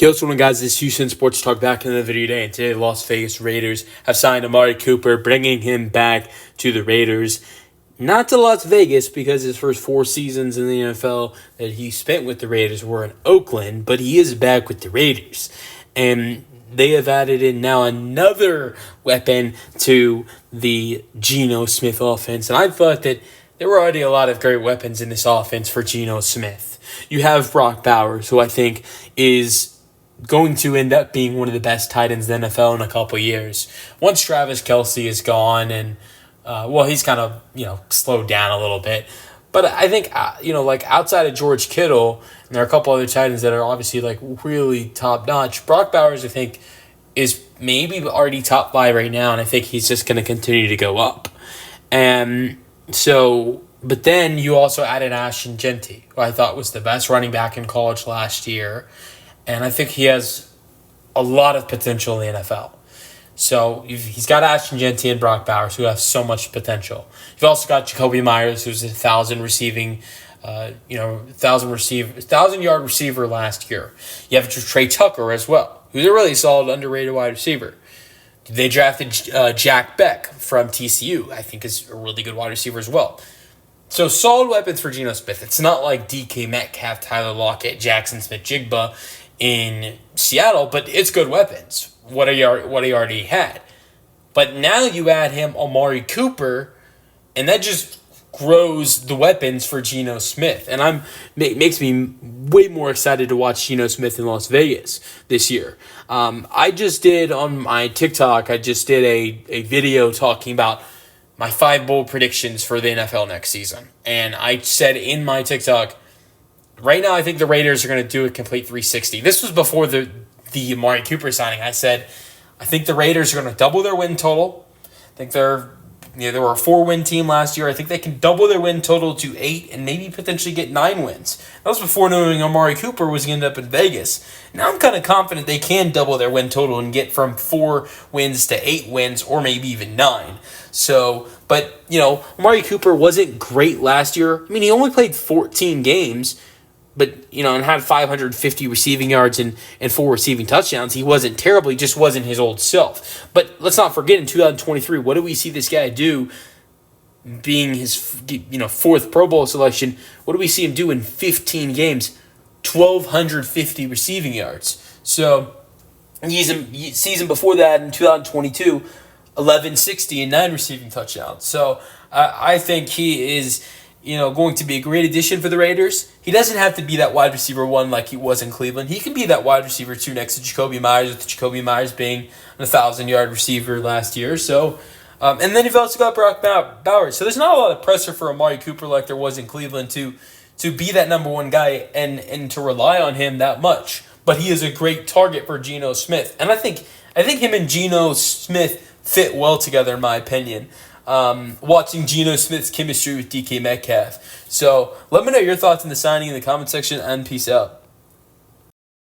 Yo, what's going on, guys? This is Houston Sports Talk back in the video today. And today, the Las Vegas Raiders have signed Amari Cooper, bringing him back to the Raiders. Not to Las Vegas, because his first 4 seasons in the NFL that he spent with the Raiders were in Oakland, but he is back with the Raiders. And they have added in now another weapon to the Geno Smith offense. And I thought that there were already a lot of great weapons in this offense for Geno Smith. You have Brock Bowers, who I think is going to end up being one of the best tight ends in the NFL in a couple of years. Once Travis Kelce is gone and, he's kind of, slowed down a little bit. But I think, outside of George Kittle, and there are a couple other tight ends that are obviously, really top-notch, Brock Bowers, I think, is maybe already top 5 right now, and I think he's just going to continue to go up. And so, but then you also added Ashton Jeanty, who I thought was the best running back in college last year. And I think he has a lot of potential in the NFL. So he's got Ashton Jeanty and Brock Bowers, who have so much potential. You've also got Jacoby Myers, who's a 1,000-yard receiver last year. You have Trey Tucker as well, who's a really solid, underrated wide receiver. They drafted Jack Beck from TCU, I think is a really good wide receiver as well. So solid weapons for Geno Smith. It's not like DK Metcalf, Tyler Lockett, Jackson Smith-Jigba in Seattle, but it's good weapons, what he already had. But now you add him Amari Cooper, and that just grows the weapons for Geno Smith. And makes me way more excited to watch Geno Smith in Las Vegas this year. I just did on my TikTok, a video talking about my 5 bold predictions for the NFL next season. And I said in my TikTok, right now, I think the Raiders are going to do a complete 360. This was before the Amari Cooper signing. I said, I think the Raiders are going to double their win total. I think they were a 4-win team last year. I think they can double their win total to 8 and maybe potentially get 9 wins. That was before knowing Amari Cooper was going to end up in Vegas. Now I'm kind of confident they can double their win total and get from 4 wins to 8 wins or maybe even 9. So, but, Amari Cooper wasn't great last year. I mean, he only played 14 games. But, and had 550 receiving yards and 4 receiving touchdowns. He wasn't terrible. He just wasn't his old self. But let's not forget, in 2023, what do we see this guy do being his, 4th Pro Bowl selection? What do we see him do in 15 games? 1,250 receiving yards. So, season before that, in 2022, 1,160 and 9 receiving touchdowns. So, I think he is going to be a great addition for the Raiders. He doesn't have to be that wide receiver 1 like he was in Cleveland. He can be that wide receiver 2 next to Jacoby Myers, with Jacoby Myers being a 1,000-yard receiver last year. So, and then you've also got Brock Bowers. So there's not a lot of pressure for Amari Cooper like there was in Cleveland to be that number 1 guy and to rely on him that much. But he is a great target for Geno Smith. And I think him and Geno Smith fit well together, in my opinion. Watching Geno Smith's chemistry with DK Metcalf. So let me know your thoughts on the signing in the comment section, and peace out.